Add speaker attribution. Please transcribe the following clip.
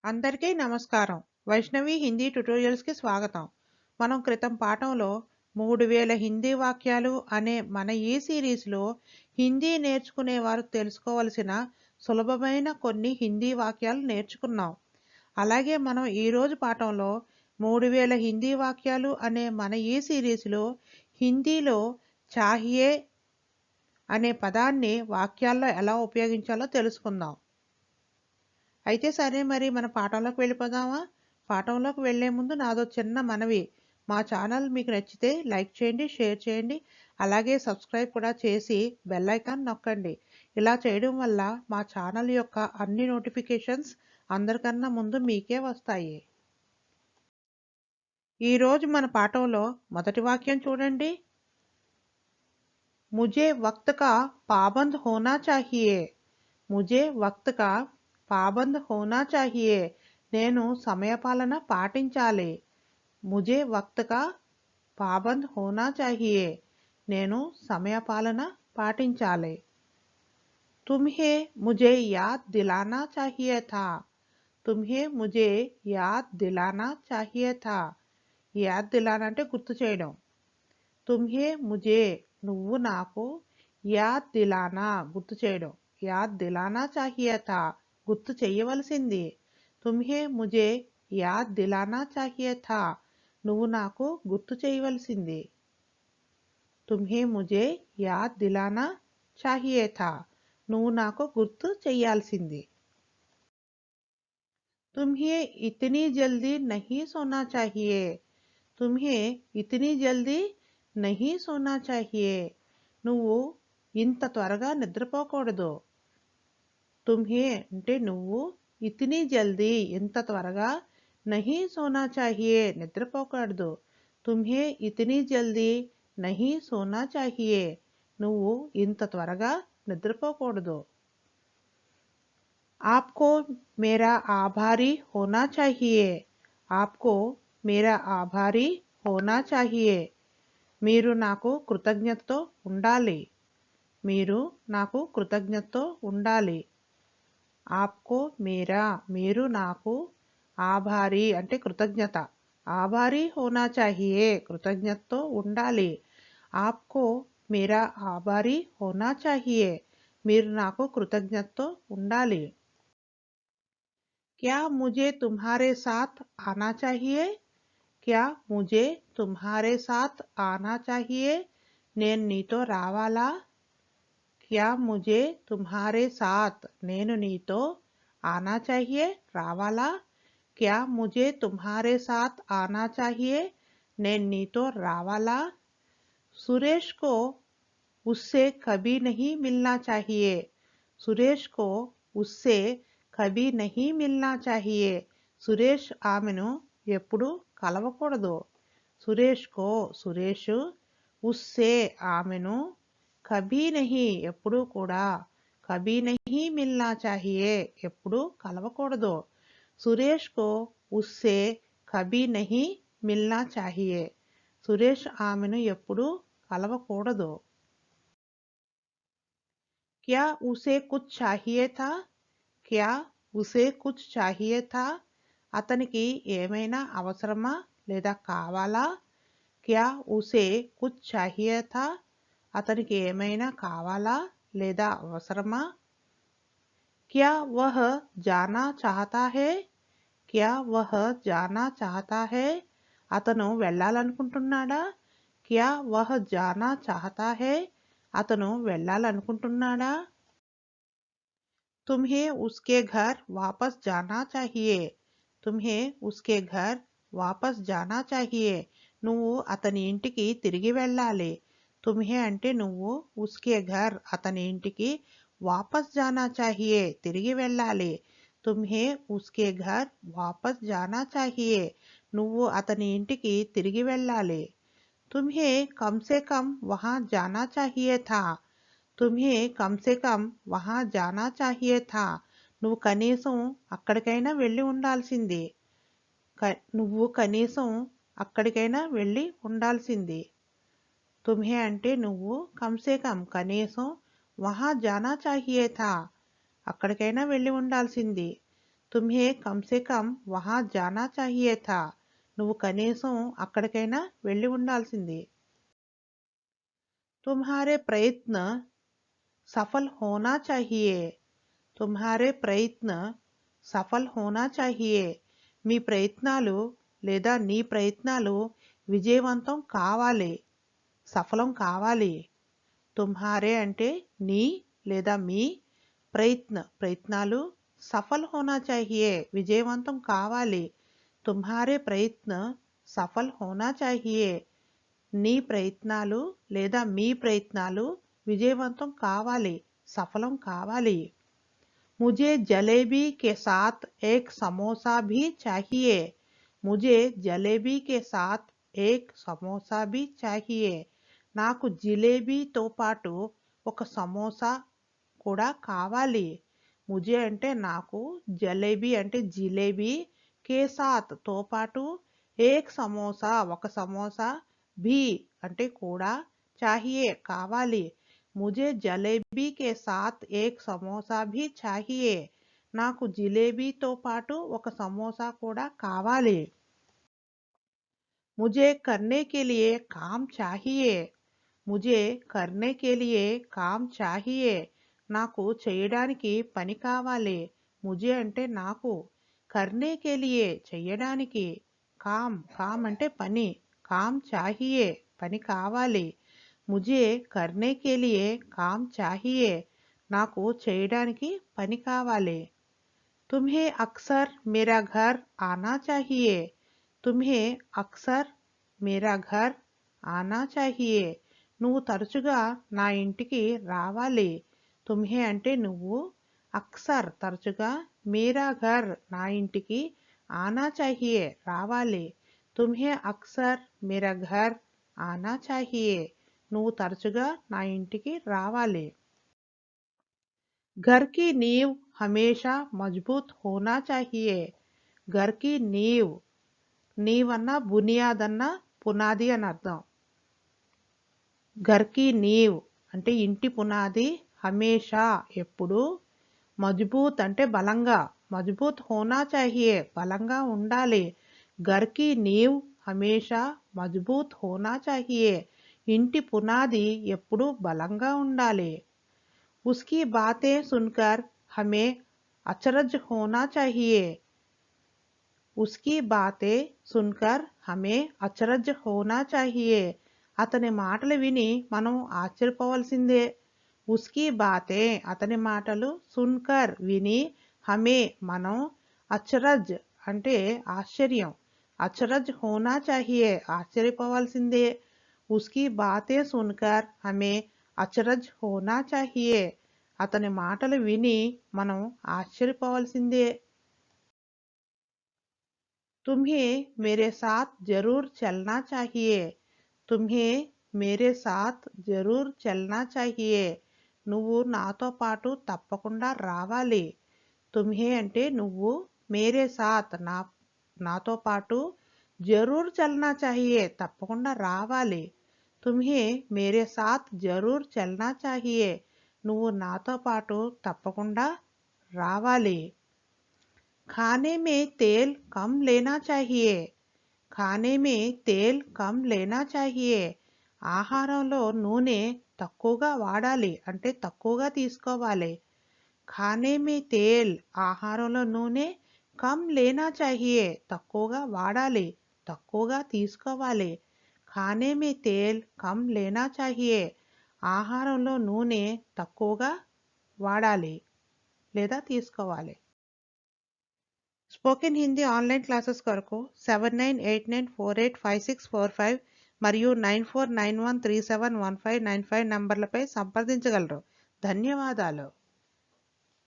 Speaker 1: అందరికీ నమస్కారం. వైష్ణవి హిందీ ట్యుటోరియల్స్‌కి స్వాగతం. మనం క్రితం పాఠంలో 3000 హిందీ వాక్యాలు అనే మన ఈ సిరీస్‌లో హిందీ నేర్చుకునేవారు తెలుసుకోవలసిన సులభమైన కొన్ని హిందీ వాక్యాలు నేర్చుకున్నాం. అలాగే మనం ఈరోజు పాఠంలో 3000 హిందీ వాక్యాలు అనే మన ఈ సిరీస్‌లో హిందీలో చాహియే అనే పదాన్ని వాక్యాల్లో ఎలా ఉపయోగించాలో తెలుసుకుందాం. అయితే సరే మరి మన పాఠంలోకి వెళ్ళిపోదామా? పాఠంలోకి వెళ్ళే ముందు నాదో చిన్న మనవి. మా ఛానల్ మీకు నచ్చితే లైక్ చేయండి, షేర్ చేయండి. అలాగే సబ్స్క్రైబ్ కూడా చేసి బెల్ ఐకాన్ నొక్కండి. ఇలా చేయడం వల్ల మా ఛానల్ యొక్క అన్ని నోటిఫికేషన్స్ అందరికన్నా ముందు మీకే వస్తాయి. ఈరోజు మన పాఠంలో మొదటి వాక్యం చూడండి. ముజే వక్త్ కా పాబంద్ హోనా చాహియే. ముజే వక్త్ కా పాబంద్ హోనా చాహియే. నేను సమయపాలన పాటించాలి. ముజే వక్త్ కా పాబంద్ హోనా చాహియే. నేను సమయపాలన పాటించాలి. తుమ్హే ముజే యాద్ దిలానా చాహియే థా. తుమ్హే ముజే యాద్ దిలానా చాహియే థా. యాద్ దిలానా అంటే గుర్తు చేయడం. తుమ్హే ముజే నువ్వు నాకు యాద్ దిలానా గుర్తు చేయడం. యాద్ దిలానా చాహియే థా గుర్తు చెయ్యవలసింది. తుమ్హే ముజే యాద్ దిలానా చాహియే థా నువ్వు నాకు గుర్తు చేయవలసింది. తుమ్హే ముజే యాద్ దిలానా చాహియే థా నువ్వు నాకు గుర్తు చెయ్యాల్సింది. తుమ్హే ఇతనీ జల్దీ నహీ సోనా చాహియే. తుమ్హే ఇతనీ జల్దీ నహీ సోనా చాహియే. నువ్వు ఇంత త్వరగా నిద్రపోకూడదు. తుమ్హే అంటే నువ్వు, ఇతనీ జల్దీ ఇంత త్వరగా, నహీ సోనా చాహియే నిద్రపోకూడదు. తుమ్హే ఇతనీ జల్దీ నహీ సోనా చాహియే నువ్వు ఇంత త్వరగా నిద్రపోకూడదు. आपको मेरा आभारी होना चाहिए. आपको मेरा आभारी होना चाहिए. మీరు నాకు కృతజ్ఞతతో ఉండాలి. మీరు నాకు కృతజ్ఞతతో ఉండాలి. ఆప్కో మేరా మీరు నాకు, ఆభారీ అంటే కృతజ్ఞత, ఆభారీ హోనా చాహియే కృతజ్ఞతతో ఉండాలి. ఆప్కో మేరా ఆభారీ హోనా చాహియే మీరు నాకు కృతజ్ఞతతో ఉండాలి. क्या मुझे तुम्हारे साथ आना चाहिए. क्या मुझे तुम्हारे साथ आना चाहिए నేను నీతో రావాలా. क्या मुझे तुम्हारे साथ నేను నీతో, आना चाहिए రావాలా. क्या मुझे तुम्हारे साथ आना चाहिए నేను నీతో రావాలా. सुरेश को उससे कभी नहीं मिलना चाहिए. सुरेश को उससे కభీ నహీ మిల్నా చాహియే. సురేష్ ఆమెను ఎప్పుడు కలవకూడదు. సురేష్ కో సురేష్, ఉస్సే ఆమెను, కభీ నహీ ఎప్పుడు కూడా, కభీ నహీ మిల్నా చాహియే ఎప్పుడు కలవకూడదు. సురేష్ కో ఉస్సే కభీ నహీ మిల్నా చాహియే సురేష్ ఆమెను ఎప్పుడు కలవకూడదు. క్యా ఉసే కుచ్ చాహియే థా. క్యా ఉసే కుచ్ చాహియే థా అతనికి ఏమైనా అవసరమా లేదా కావాలా. క్యా ఉసే కుచ్ చాహియే థా అతనికి ఏమైనా కావాలా లేదా అవసరమా. క్యా వహ్ జానా చాహతా హై. క్యా వహ్ జానా చాహతా హై అతను వెళ్ళాలనుకుంటున్నాడా. క్యా వహ్ జానా చాహతా హై అతను వెళ్ళాలనుకుంటున్నాడా. तुम्हें उसके घर वापस जाना चाहिए. तुम्हें उसके घर వాపస్ జానా చాహియే నువ్వు అతని ఇంటికి తిరిగి వెళ్ళాలి. తుమ్హే అంటే నువ్వు, ఉస్కే ఘర్ అతని ఇంటికి, వాపస్ జానా చాహియే తిరిగి వెళ్ళాలి. తుమ్హే ఉస్కే ఘర్ వాపస్ జానా చాహియే నువ్వు అతని ఇంటికి తిరిగి వెళ్ళాలి. తుమ్హే కమ్ సే కమ్ వహా జానా చాహియే థా. తుమ్హే కమ్ సే కమ్ వహా జానా చాహియే థా నువ్వు కనీసం అక్కడికైనా వెళ్ళి ఉండాల్సింది. నువ్వు కనీసం అక్కడికైనా వెళ్ళి ఉండాల్సింది. తుమ్హే అంటే నువ్వు, కమ్ సే కమ్ కనీసం, వహా జానా చాహియే థా అక్కడికైనా వెళ్ళి ఉండాల్సింది. తుమ్హే కమ్ సే కమ్ వహా జానా చాహియే థా. నువ్వు కనీసం అక్కడికైనా వెళ్ళి ఉండాల్సింది. తుమ్హారే ప్రయత్న సఫల్ హోనా చాహియే. తుమ్హారే ప్రయత్న సఫల్ హోనా చాహియే. మీ ప్రయత్నాలు లేదా నీ ప్రయత్నాలు విజయవంతం కావాలి, సఫలం కావాలి. తుమ్హారే అంటే నీ లేదా మీ, ప్రయత్నాలు, సఫల్ హోనా చాహియే విజయవంతం కావాలి. తుమ్హారే ప్రయత్న సఫల్ హోనా చాహియే. నీ ప్రయత్నాలు లేదా మీ ప్రయత్నాలు విజయవంతం కావాలి, సఫలం కావాలి. मुझे जलेबी के साथ एक समोसा भी चाहिए. मुझे जलेबी के साथ एक समोसा भी चाहिए. నాకు జిలేబీతో పాటు ఒక సమోసా కూడా కావాలి. ముజే అంటే నాకు, జలేబీ అంటే జిలేబీ, కే సాత్ తో పాటు, ఏక్ సమోసా ఒక సమోసా, భీ అంటే కూడా, చాహియే కావాలి. ముజే జలేబీ కే సాత్ ఏక్ సమోసా భీ చాహియే. నాకు జిలేబీతో పాటు ఒక సమోసా కూడా కావాలి. ముజే కర్నే కే లియే కామ్ చాహియే. ముజే కర్నే కే లియే కామ్ చాహియే. నాకు చేయడానికి పని కావాలి. ముజే అంటే నాకు, కర్నే కే లియే చెయ్యడానికి, కామ్ అంటే పని, కామ్ చాహియే పని కావాలి. ముజే కర్నే కే లియే కామ్ చాహియే. నాకు చేయడానికి పని కావాలి. తుమ్హే అక్సర్ మేరా ఘర్ ఆనా చాహియే. తుమ్హే అక్సర్ మేరా ఘర్ ఆనా చాహియే. నువ్వు తరచుగా నా ఇంటికి రావాలి. తుమ్హే అంటే నువ్వు, అక్సర్ తరచుగా, మేరా ఘర్ నా ఇంటికి, ఆనా చాహియే రావాలి. తుమ్హే అక్సర్ మేరా ఘర్ ఆనా చాహియే. నువ్వు తరచుగా నా ఇంటికి రావాలి. घर की नींव हमेशा मजबूत होना चाहिए. घर की नींव అన్న బునియాద్ అన్న పునాది అని అర్థం. घर की नींव అంటే ఇంటి పునాది, హమేషా ఎప్పుడు, మజ్బూత్ అంటే బలంగా, మజ్బూత్ హోనా చాహియే బలంగా ఉండాలి. घर की नींव हमेशा మజ్బూత్ హోనా చాహియే. ఇంటి పునాది ఎప్పుడు బలంగా ఉండాలి. उसकी बातें सुनकर हमें अचरज होना चाहिए. उसकी बातें सुनकर हमें अचरज होना चाहिए. అతని మాటలు విని మనం ఆశ్చర్యపోవాల్సిందే. ఉస్కీ బాతే అతని మాటలు, సున్కర్ విని, హమే మనం, అచరజ్ అంటే ఆశ్చర్యం, అచరజ్ హోనా చాహియే ఆశ్చర్యపోవాల్సిందే. ఉస్కీ బాతే సున్కర్ హమే అచరజ్ హోనా చాహియే. అతని మాటలు విని మనం ఆశ్చర్యపోవాల్సిందే. తుమ్హే మేరే సాత్ జరూర్ చల్నా చాహియే. తుమ్హే మేరే సాత్ జరూర్ చల్నా చాహియే. నువ్వు నాతో పాటు తప్పకుండా రావాలి. తుమ్హే అంటే నువ్వు, మేరే సాత్ నాతో పాటు, జరూర్ చల్నా చాహియే తప్పకుండా రావాలి. తుమ్హే మేరే సాత్ జరూర్ చల్నా చాహియే. నువ్వు నాతో పాటు తప్పకుండా రావాలి. ఖానే మే తేల్ కమ్ లేనా చాహియే. ఖానే మే తేల్ కమ్ లేనా చాహియే. ఆహారంలో నూనె తక్కువగా వాడాలి అంటే తక్కువగా తీసుకోవాలి. ఖానే మే తేల్ ఆహారంలో నూనె, కమ్ లేనా చాహియే తక్కువగా వాడాలి, తక్కువగా తీసుకోవాలి. ఖానే మే తేల్ కమ్ లేనా చాహియే. ఆహారంలో నూనె తక్కువగా వాడాలి లేదా తీసుకోవాలి. స్పోకెన్ హిందీ ఆన్లైన్ క్లాసెస్ కొరకు 7989485645 మరియు 9491371595 నంబర్లపై సంప్రదించగలరు. ధన్యవాదాలు.